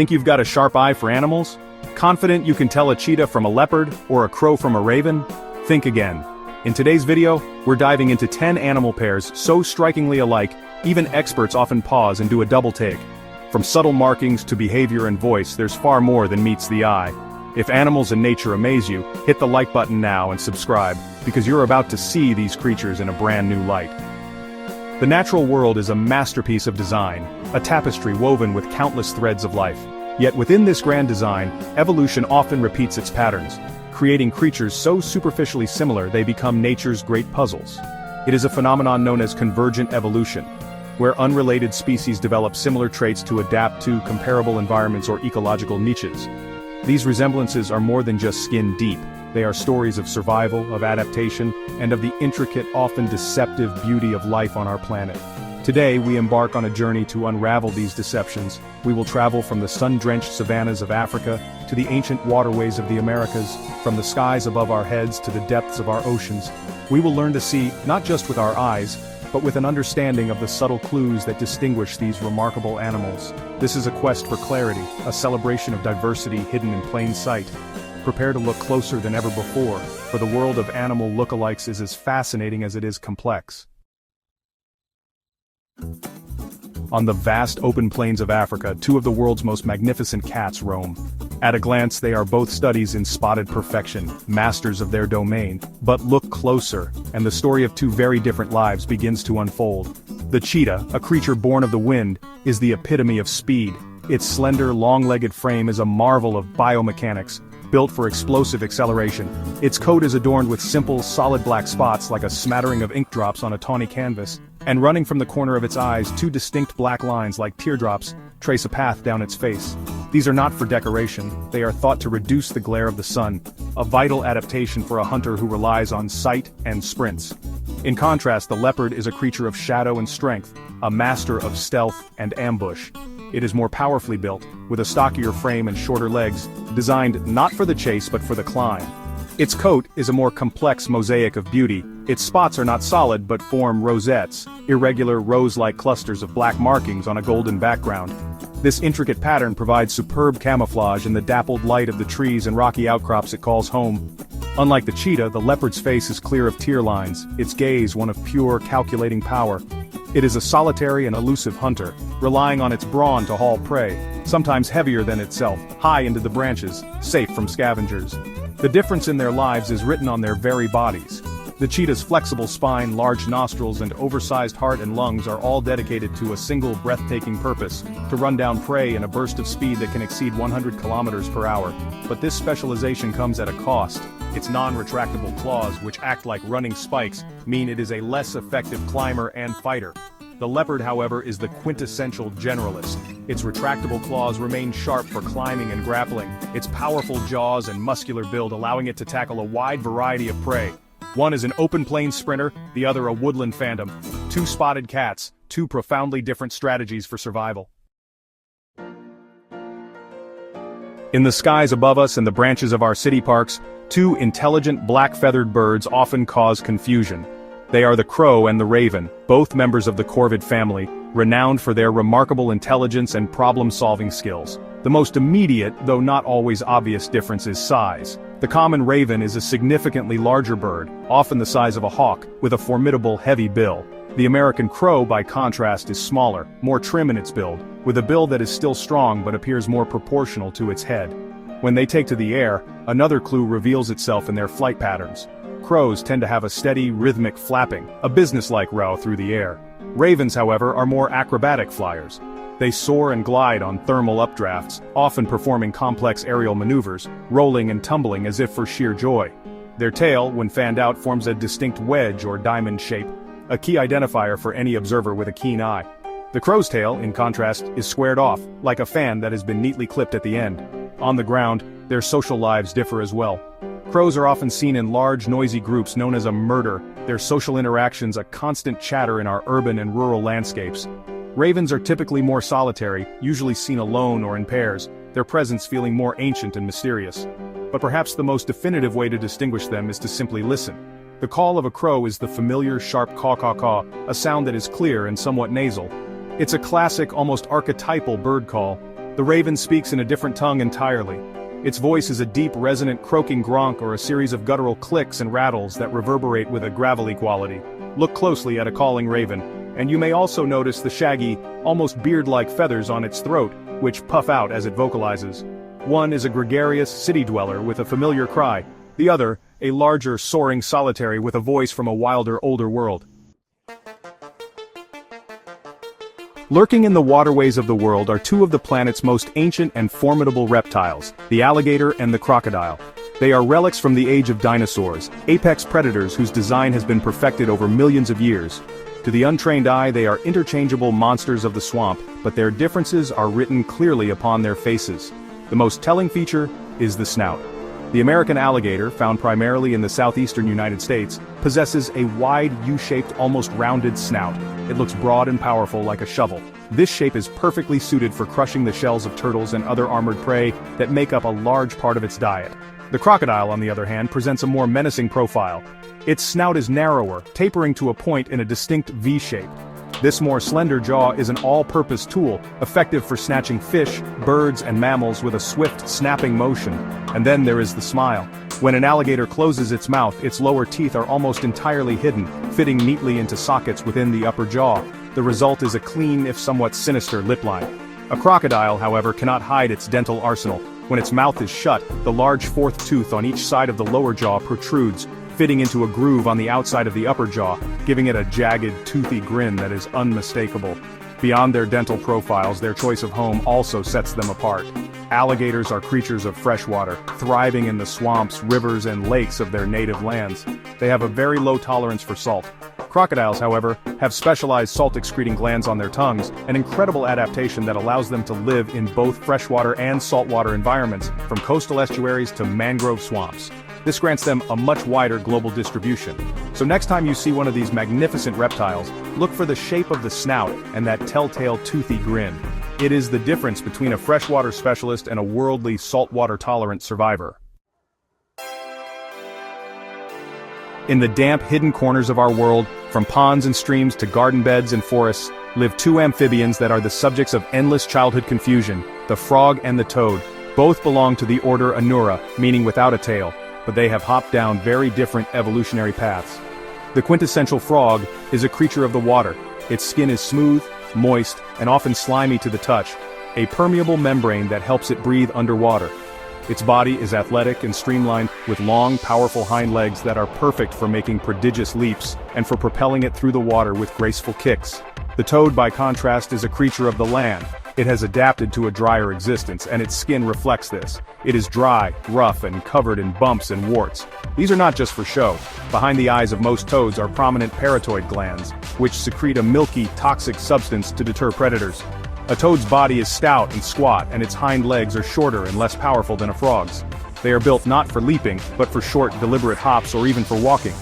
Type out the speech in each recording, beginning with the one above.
Think you've got a sharp eye for animals? Confident you can tell a cheetah from a leopard, or a crow from a raven? Think again. In today's video, we're diving into 10 animal pairs so strikingly alike, even experts often pause and do a double take. From subtle markings to behavior and voice, there's far more than meets the eye. If animals and nature amaze you, hit the like button now and subscribe, because you're about to see these creatures in a brand new light. The natural world is a masterpiece of design, a tapestry woven with countless threads of life. Yet within this grand design, evolution often repeats its patterns, creating creatures so superficially similar they become nature's great puzzles. It is a phenomenon known as convergent evolution, where unrelated species develop similar traits to adapt to comparable environments or ecological niches. These resemblances are more than just skin deep. They are stories of survival, of adaptation, and of the intricate, often deceptive beauty of life on our planet. Today, we embark on a journey to unravel these deceptions. We will travel from the sun-drenched savannas of Africa to the ancient waterways of the Americas, from the skies above our heads to the depths of our oceans. We will learn to see, not just with our eyes, but with an understanding of the subtle clues that distinguish these remarkable animals. This is a quest for clarity, a celebration of diversity hidden in plain sight. Prepare to look closer than ever before, for the world of animal lookalikes is as fascinating as it is complex. On the vast open plains of Africa, two of the world's most magnificent cats roam. At a glance, they are both studies in spotted perfection, masters of their domain. But look closer, and the story of two very different lives begins to unfold. The cheetah, a creature born of the wind, is the epitome of speed. Its slender, long-legged frame is a marvel of biomechanics, built for explosive acceleration. Its coat is adorned with simple, solid black spots like a smattering of ink drops on a tawny canvas. And running from the corner of its eyes, two distinct black lines like teardrops trace a path down its face. These are not for decoration, they are thought to reduce the glare of the sun, a vital adaptation for a hunter who relies on sight and sprints. In contrast, the leopard is a creature of shadow and strength, a master of stealth and ambush. It is more powerfully built, with a stockier frame and shorter legs, designed not for the chase but for the climb. Its coat is a more complex mosaic of beauty. Its spots are not solid but form rosettes, irregular rose-like clusters of black markings on a golden background. This intricate pattern provides superb camouflage in the dappled light of the trees and rocky outcrops it calls home. Unlike the cheetah, the leopard's face is clear of tear lines, its gaze one of pure, calculating power. It is a solitary and elusive hunter, relying on its brawn to haul prey, sometimes heavier than itself, high into the branches, safe from scavengers. The difference in their lives is written on their very bodies. The cheetah's flexible spine, large nostrils, and oversized heart and lungs are all dedicated to a single breathtaking purpose, to run down prey in a burst of speed that can exceed 100 kilometers per hour. But this specialization comes at a cost. Its non-retractable claws, which act like running spikes, mean it is a less effective climber and fighter. The leopard, however, is the quintessential generalist. Its retractable claws remain sharp for climbing and grappling, its powerful jaws and muscular build allowing it to tackle a wide variety of prey. One is an open plains sprinter, the other a woodland phantom. Two spotted cats, two profoundly different strategies for survival. In the skies above us and the branches of our city parks, two intelligent black-feathered birds often cause confusion. They are the crow and the raven, both members of the corvid family, renowned for their remarkable intelligence and problem-solving skills. The most immediate, though not always obvious difference is size. The common raven is a significantly larger bird, often the size of a hawk, with a formidable heavy bill. The American crow, by contrast, is smaller, more trim in its build, with a bill that is still strong but appears more proportional to its head. When they take to the air, another clue reveals itself in their flight patterns. Crows tend to have a steady, rhythmic flapping, a businesslike row through the air. Ravens, however, are more acrobatic flyers. They soar and glide on thermal updrafts, often performing complex aerial maneuvers, rolling and tumbling as if for sheer joy. Their tail, when fanned out, forms a distinct wedge or diamond shape, a key identifier for any observer with a keen eye. The crow's tail, in contrast, is squared off, like a fan that has been neatly clipped at the end. On the ground, their social lives differ as well. Crows are often seen in large, noisy groups known as a murder, their social interactions a constant chatter in our urban and rural landscapes. Ravens are typically more solitary, usually seen alone or in pairs, their presence feeling more ancient and mysterious. But perhaps the most definitive way to distinguish them is to simply listen. The call of a crow is the familiar sharp caw-caw-caw, a sound that is clear and somewhat nasal. It's a classic, almost archetypal bird call, The raven speaks in a different tongue entirely. Its voice is a deep, resonant croaking gronk or a series of guttural clicks and rattles that reverberate with a gravelly quality. Look closely at a calling raven, and you may also notice the shaggy, almost beard-like feathers on its throat, which puff out as it vocalizes. One is a gregarious city dweller with a familiar cry, the other, a larger, soaring solitary with a voice from a wilder, older world. Lurking in the waterways of the world are two of the planet's most ancient and formidable reptiles, the alligator and the crocodile. They are relics from the age of dinosaurs, apex predators whose design has been perfected over millions of years. To the untrained eye, they are interchangeable monsters of the swamp, but their differences are written clearly upon their faces. The most telling feature is the snout. The American alligator, found primarily in the southeastern United States, possesses a wide U-shaped, almost rounded snout. It looks broad and powerful like a shovel. This shape is perfectly suited for crushing the shells of turtles and other armored prey that make up a large part of its diet. The crocodile, on the other hand, presents a more menacing profile. Its snout is narrower, tapering to a point in a distinct V-shape. This more slender jaw is an all-purpose tool, effective for snatching fish, birds, and mammals with a swift, snapping motion. And then there is the smile. When an alligator closes its mouth, its lower teeth are almost entirely hidden, fitting neatly into sockets within the upper jaw. The result is a clean, if somewhat sinister, lip line. A crocodile, however, cannot hide its dental arsenal. When its mouth is shut, the large fourth tooth on each side of the lower jaw protrudes, fitting into a groove on the outside of the upper jaw, giving it a jagged, toothy grin that is unmistakable. Beyond their dental profiles, their choice of home also sets them apart. Alligators are creatures of freshwater, thriving in the swamps, rivers, and lakes of their native lands. They have a very low tolerance for salt. Crocodiles, however, have specialized salt-excreting glands on their tongues, an incredible adaptation that allows them to live in both freshwater and saltwater environments, from coastal estuaries to mangrove swamps. This grants them a much wider global distribution. So next time you see one of these magnificent reptiles, look for the shape of the snout and that telltale toothy grin. It is the difference between a freshwater specialist and a worldly saltwater-tolerant survivor. In the damp, hidden corners of our world, from ponds and streams to garden beds and forests, live two amphibians that are the subjects of endless childhood confusion, the frog and the toad. Both belong to the order Anura, meaning without a tail, but they have hopped down very different evolutionary paths. The quintessential frog is a creature of the water. Its skin is smooth, moist, and often slimy to the touch, a permeable membrane that helps it breathe underwater. Its body is athletic and streamlined, with long, powerful hind legs that are perfect for making prodigious leaps, and for propelling it through the water with graceful kicks. The toad, by contrast, is a creature of the land. It has adapted to a drier existence, and its skin reflects this. It is dry, rough, and covered in bumps and warts. These are not just for show. Behind the eyes of most toads are prominent parotoid glands, which secrete a milky, toxic substance to deter predators. A toad's body is stout and squat, and its hind legs are shorter and less powerful than a frog's. They are built not for leaping, but for short, deliberate hops or even for walking.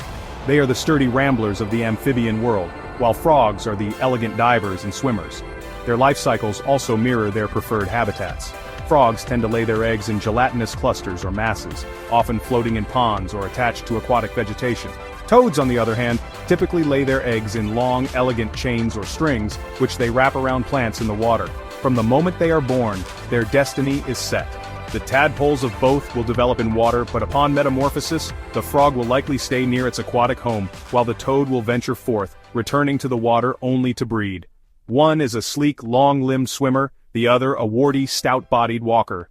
They are the sturdy ramblers of the amphibian world, while frogs are the elegant divers and swimmers. Their life cycles also mirror their preferred habitats. Frogs tend to lay their eggs in gelatinous clusters or masses, often floating in ponds or attached to aquatic vegetation. Toads, on the other hand, typically lay their eggs in long, elegant chains or strings, which they wrap around plants in the water. From the moment they are born, their destiny is set. The tadpoles of both will develop in water, but upon metamorphosis, the frog will likely stay near its aquatic home, while the toad will venture forth, returning to the water only to breed. One is a sleek, long-limbed swimmer, the other a warty, stout-bodied walker.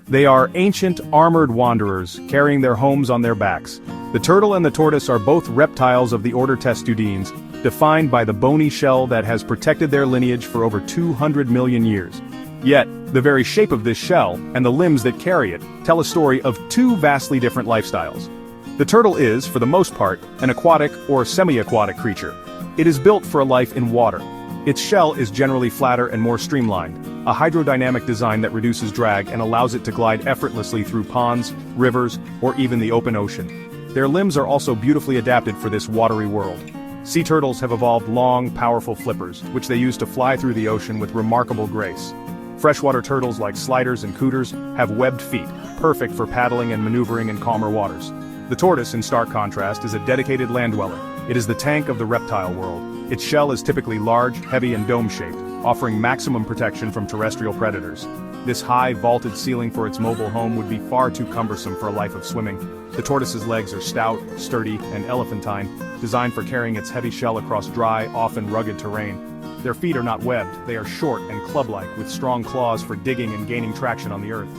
They are ancient, armored wanderers, carrying their homes on their backs. The turtle and the tortoise are both reptiles of the order Testudines, defined by the bony shell that has protected their lineage for over 200 million years. Yet, the very shape of this shell, and the limbs that carry it, tell a story of two vastly different lifestyles. The turtle is, for the most part, an aquatic or semi-aquatic creature. It is built for a life in water. Its shell is generally flatter and more streamlined, a hydrodynamic design that reduces drag and allows it to glide effortlessly through ponds, rivers, or even the open ocean. Their limbs are also beautifully adapted for this watery world. Sea turtles have evolved long, powerful flippers, which they use to fly through the ocean with remarkable grace. Freshwater turtles like sliders and cooters have webbed feet, perfect for paddling and maneuvering in calmer waters. The tortoise, in stark contrast, is a dedicated land dweller. It is the tank of the reptile world. Its shell is typically large, heavy, and dome-shaped. offering maximum protection from terrestrial predators. This high, vaulted ceiling for its mobile home would be far too cumbersome for a life of swimming. The tortoise's legs are stout, sturdy, and elephantine, designed for carrying its heavy shell across dry, often rugged terrain. Their feet are not webbed, they are short and club-like, with strong claws for digging and gaining traction on the earth.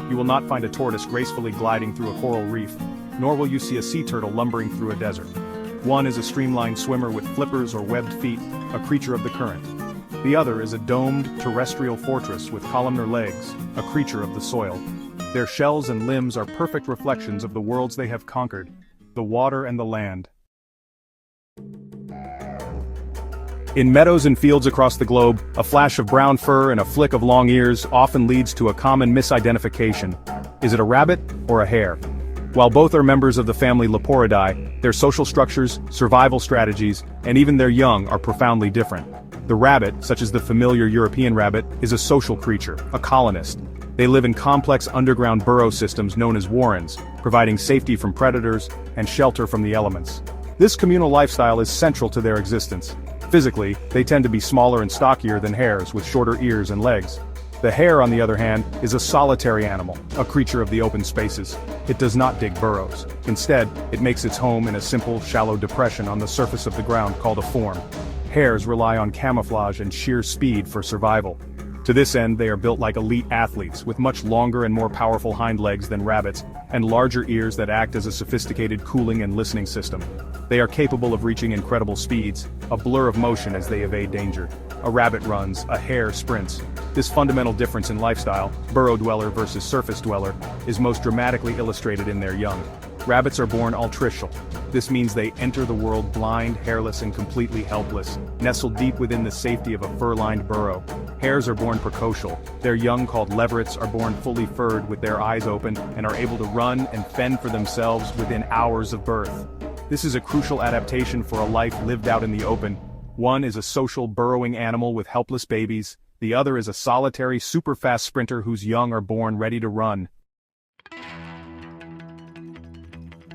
You will not find a tortoise gracefully gliding through a coral reef, nor will you see a sea turtle lumbering through a desert. One is a streamlined swimmer with flippers or webbed feet, a creature of the current. The other is a domed, terrestrial fortress with columnar legs, a creature of the soil. Their shells and limbs are perfect reflections of the worlds they have conquered, the water and the land. In meadows and fields across the globe, a flash of brown fur and a flick of long ears often leads to a common misidentification. Is it a rabbit or a hare? While both are members of the family Leoparidae, their social structures, survival strategies, and even their young are profoundly different. The rabbit, such as the familiar European rabbit, is a social creature, a colonist. They live in complex underground burrow systems known as warrens, providing safety from predators and shelter from the elements. This communal lifestyle is central to their existence. Physically, they tend to be smaller and stockier than hares with shorter ears and legs. The hare, on the other hand, is a solitary animal, a creature of the open spaces. It does not dig burrows. Instead, it makes its home in a simple, shallow depression on the surface of the ground called a form. Hares rely on camouflage and sheer speed for survival. To this end, they are built like elite athletes, with much longer and more powerful hind legs than rabbits, and larger ears that act as a sophisticated cooling and listening system. They are capable of reaching incredible speeds, a blur of motion as they evade danger. A rabbit runs, a hare sprints. This fundamental difference in lifestyle, burrow dweller versus surface dweller, is most dramatically illustrated in their young. Rabbits are born altricial. This means they enter the world blind, hairless, and completely helpless, nestled deep within the safety of a fur-lined burrow. Hares are born precocial. Their young, called leverets, are born fully furred with their eyes open and are able to run and fend for themselves within hours of birth. This is a crucial adaptation for a life lived out in the open. One is a social burrowing animal with helpless babies. The other is a solitary, super-fast sprinter whose young are born ready to run.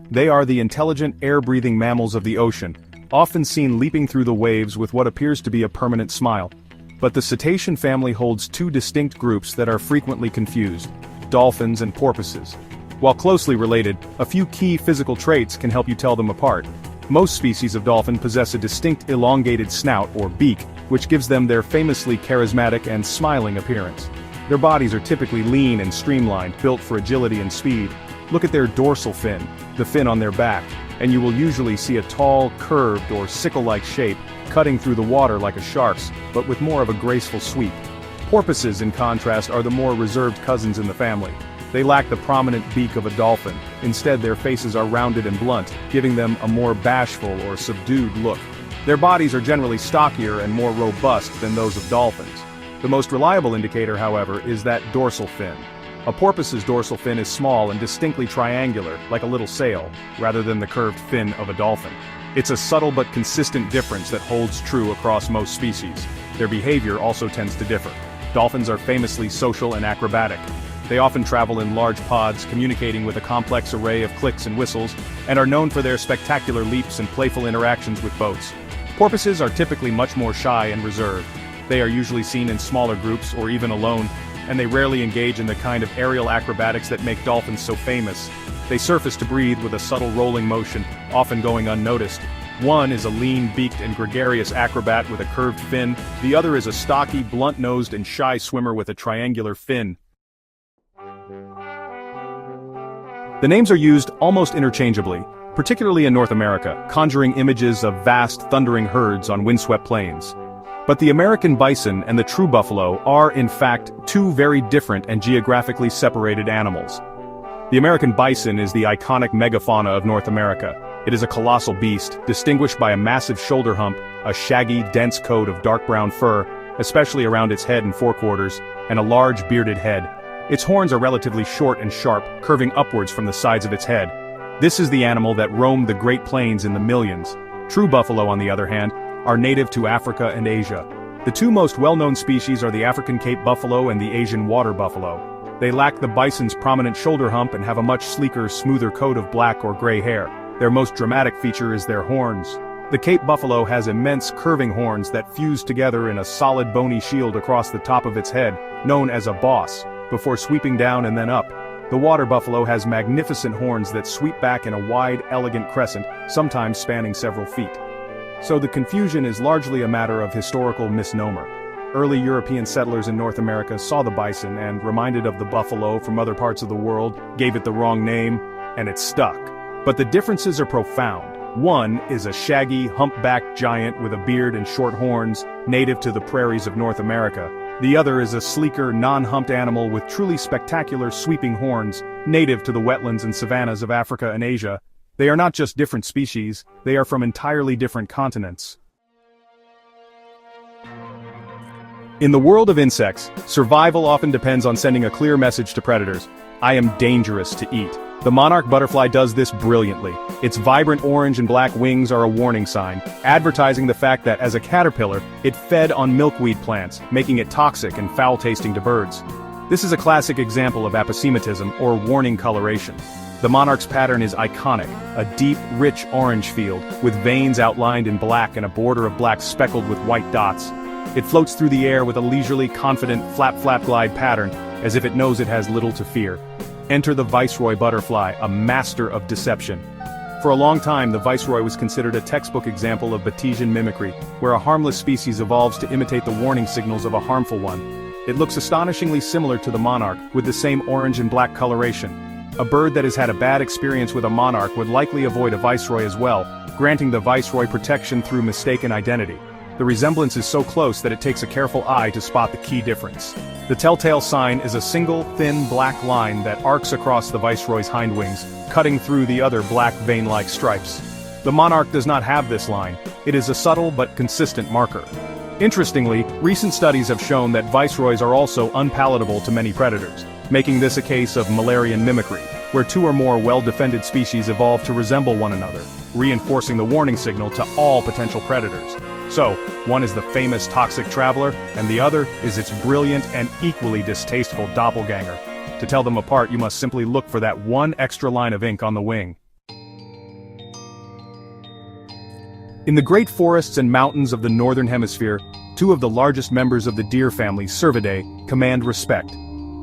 They are the intelligent, air-breathing mammals of the ocean, often seen leaping through the waves with what appears to be a permanent smile. But the cetacean family holds two distinct groups that are frequently confused: dolphins and porpoises. While closely related, a few key physical traits can help you tell them apart. Most species of dolphin possess a distinct elongated snout or beak, which gives them their famously charismatic and smiling appearance. Their bodies are typically lean and streamlined, built for agility and speed. Look at their dorsal fin, the fin on their back, and you will usually see a tall, curved or sickle-like shape, cutting through the water like a shark's, but with more of a graceful sweep. Porpoises, in contrast, are the more reserved cousins in the family. They lack the prominent beak of a dolphin. Instead, their faces are rounded and blunt, giving them a more bashful or subdued look. Their bodies are generally stockier and more robust than those of dolphins. The most reliable indicator, however, is that dorsal fin. A porpoise's dorsal fin is small and distinctly triangular, like a little sail, rather than the curved fin of a dolphin. It's a subtle but consistent difference that holds true across most species. Their behavior also tends to differ. Dolphins are famously social and acrobatic. They often travel in large pods, communicating with a complex array of clicks and whistles, and are known for their spectacular leaps and playful interactions with boats. Porpoises are typically much more shy and reserved. They are usually seen in smaller groups or even alone, and they rarely engage in the kind of aerial acrobatics that make dolphins so famous. They surface to breathe with a subtle rolling motion, often going unnoticed. One is a lean, beaked, and gregarious acrobat with a curved fin. The other is a stocky, blunt-nosed, and shy swimmer with a triangular fin. The names are used almost interchangeably, particularly in North America, conjuring images of vast, thundering herds on windswept plains. But the American bison and the true buffalo are, in fact, two very different and geographically separated animals. The American bison is the iconic megafauna of North America. It is a colossal beast, distinguished by a massive shoulder hump, a shaggy, dense coat of dark brown fur, especially around its head and forequarters, and a large bearded head. Its horns are relatively short and sharp, curving upwards from the sides of its head. This is the animal that roamed the Great Plains in the millions. True buffalo, on the other hand, are native to Africa and Asia. The two most well-known species are the African Cape buffalo and the Asian water buffalo. They lack the bison's prominent shoulder hump and have a much sleeker, smoother coat of black or gray hair. Their most dramatic feature is their horns. The Cape buffalo has immense curving horns that fuse together in a solid bony shield across the top of its head, known as a boss, before sweeping down and then up. The water buffalo has magnificent horns that sweep back in a wide, elegant crescent, sometimes spanning several feet. So the confusion is largely a matter of historical misnomer. Early European settlers in North America saw the bison and, reminded of the buffalo from other parts of the world, gave it the wrong name, and it stuck. But the differences are profound. One is a shaggy, humpbacked giant with a beard and short horns, native to the prairies of North America. The other is a sleeker, non-humped animal with truly spectacular sweeping horns, native to the wetlands and savannas of Africa and Asia. They are not just different species, they are from entirely different continents. In the world of insects, survival often depends on sending a clear message to predators. I am dangerous to eat. The monarch butterfly does this brilliantly. Its vibrant orange and black wings are a warning sign, advertising the fact that as a caterpillar, it fed on milkweed plants, making it toxic and foul-tasting to birds. This is a classic example of aposematism, or warning coloration. The monarch's pattern is iconic, a deep, rich orange field, with veins outlined in black and a border of black speckled with white dots. It floats through the air with a leisurely, confident, flap-flap glide pattern, as if it knows it has little to fear. Enter the Viceroy butterfly, a master of deception. For a long time, the Viceroy was considered a textbook example of Batesian mimicry, where a harmless species evolves to imitate the warning signals of a harmful one. It looks astonishingly similar to the monarch, with the same orange and black coloration. A bird that has had a bad experience with a monarch would likely avoid a Viceroy as well, granting the Viceroy protection through mistaken identity. The resemblance is so close that it takes a careful eye to spot the key difference. The telltale sign is a single, thin black line that arcs across the Viceroy's hindwings, cutting through the other black vein-like stripes. The monarch does not have this line. It is a subtle but consistent marker. Interestingly, recent studies have shown that Viceroys are also unpalatable to many predators, making this a case of Müllerian mimicry, where two or more well-defended species evolve to resemble one another, reinforcing the warning signal to all potential predators. So, one is the famous toxic traveler, and the other is its brilliant and equally distasteful doppelganger. To tell them apart, you must simply look for that one extra line of ink on the wing. In the great forests and mountains of the Northern Hemisphere, two of the largest members of the deer family, Cervidae, command respect.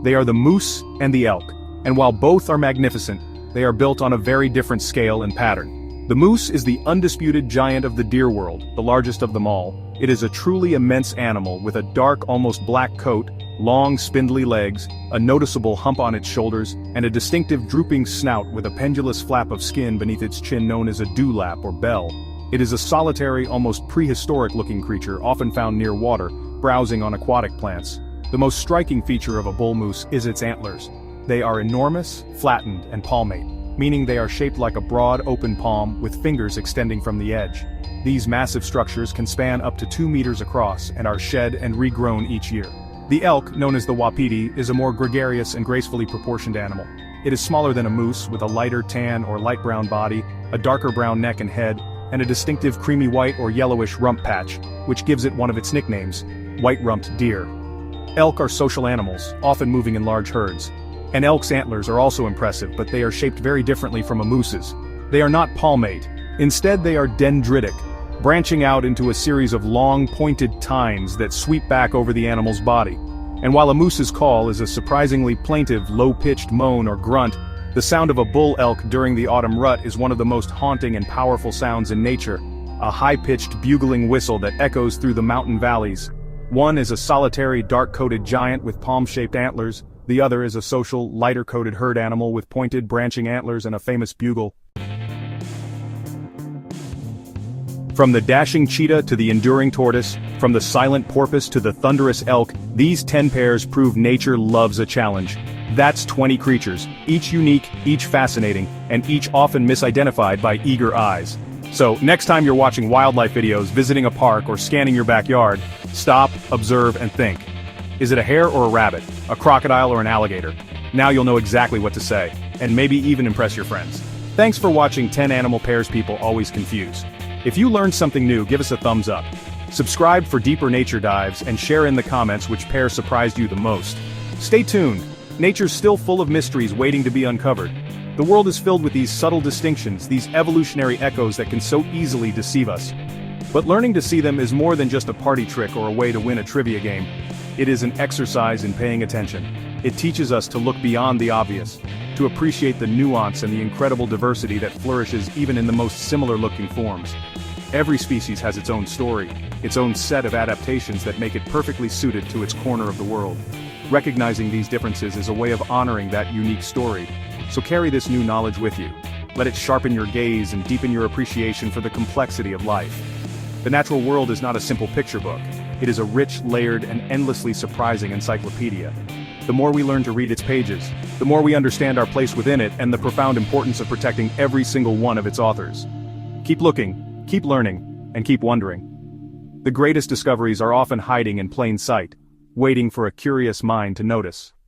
They are the moose and the elk, and while both are magnificent, they are built on a very different scale and pattern. The moose is the undisputed giant of the deer world, the largest of them all. It is a truly immense animal with a dark, almost black coat, long, spindly legs, a noticeable hump on its shoulders, and a distinctive drooping snout with a pendulous flap of skin beneath its chin known as a dewlap or bell. It is a solitary, almost prehistoric-looking creature, often found near water, browsing on aquatic plants. The most striking feature of a bull moose is its antlers. They are enormous, flattened, and palmate, meaning they are shaped like a broad, open palm with fingers extending from the edge. These massive structures can span up to 2 meters across and are shed and regrown each year. The elk, known as the wapiti, is a more gregarious and gracefully proportioned animal. It is smaller than a moose, with a lighter tan or light brown body, a darker brown neck and head, and a distinctive creamy white or yellowish rump patch, which gives it one of its nicknames, white-rumped deer. Elk are social animals, often moving in large herds. An elk's antlers are also impressive, but they are shaped very differently from a moose's. They are not palmate. Instead, they are dendritic, branching out into a series of long, pointed tines that sweep back over the animal's body. And while a moose's call is a surprisingly plaintive, low-pitched moan or grunt, the sound of a bull elk during the autumn rut is one of the most haunting and powerful sounds in nature, a high-pitched bugling whistle that echoes through the mountain valleys. One is a solitary, dark-coated giant with palm-shaped antlers. The other is a social, lighter-coated herd animal with pointed, branching antlers and a famous bugle. From the dashing cheetah to the enduring tortoise, from the silent porpoise to the thunderous elk, these 10 pairs prove nature loves a challenge. That's 20 creatures, each unique, each fascinating, and each often misidentified by eager eyes. So, next time you're watching wildlife videos, visiting a park, or scanning your backyard, stop, observe, and think. Is it a hare or a rabbit, a crocodile or an alligator? Now you'll know exactly what to say, and maybe even impress your friends. Thanks for watching 10 animal pairs people always confuse. If you learned something new, give us a thumbs up. Subscribe for deeper nature dives and share in the comments which pair surprised you the most. Stay tuned, nature's still full of mysteries waiting to be uncovered. The world is filled with these subtle distinctions, these evolutionary echoes that can so easily deceive us. But learning to see them is more than just a party trick or a way to win a trivia game. It is an exercise in paying attention. It teaches us to look beyond the obvious, to appreciate the nuance and the incredible diversity that flourishes even in the most similar-looking forms. Every species has its own story, its own set of adaptations that make it perfectly suited to its corner of the world. Recognizing these differences is a way of honoring that unique story. So carry this new knowledge with you. Let it sharpen your gaze and deepen your appreciation for the complexity of life. The natural world is not a simple picture book. It is a rich, layered, and endlessly surprising encyclopedia. The more we learn to read its pages, the more we understand our place within it and the profound importance of protecting every single one of its authors. Keep looking, keep learning, and keep wondering. The greatest discoveries are often hiding in plain sight, waiting for a curious mind to notice.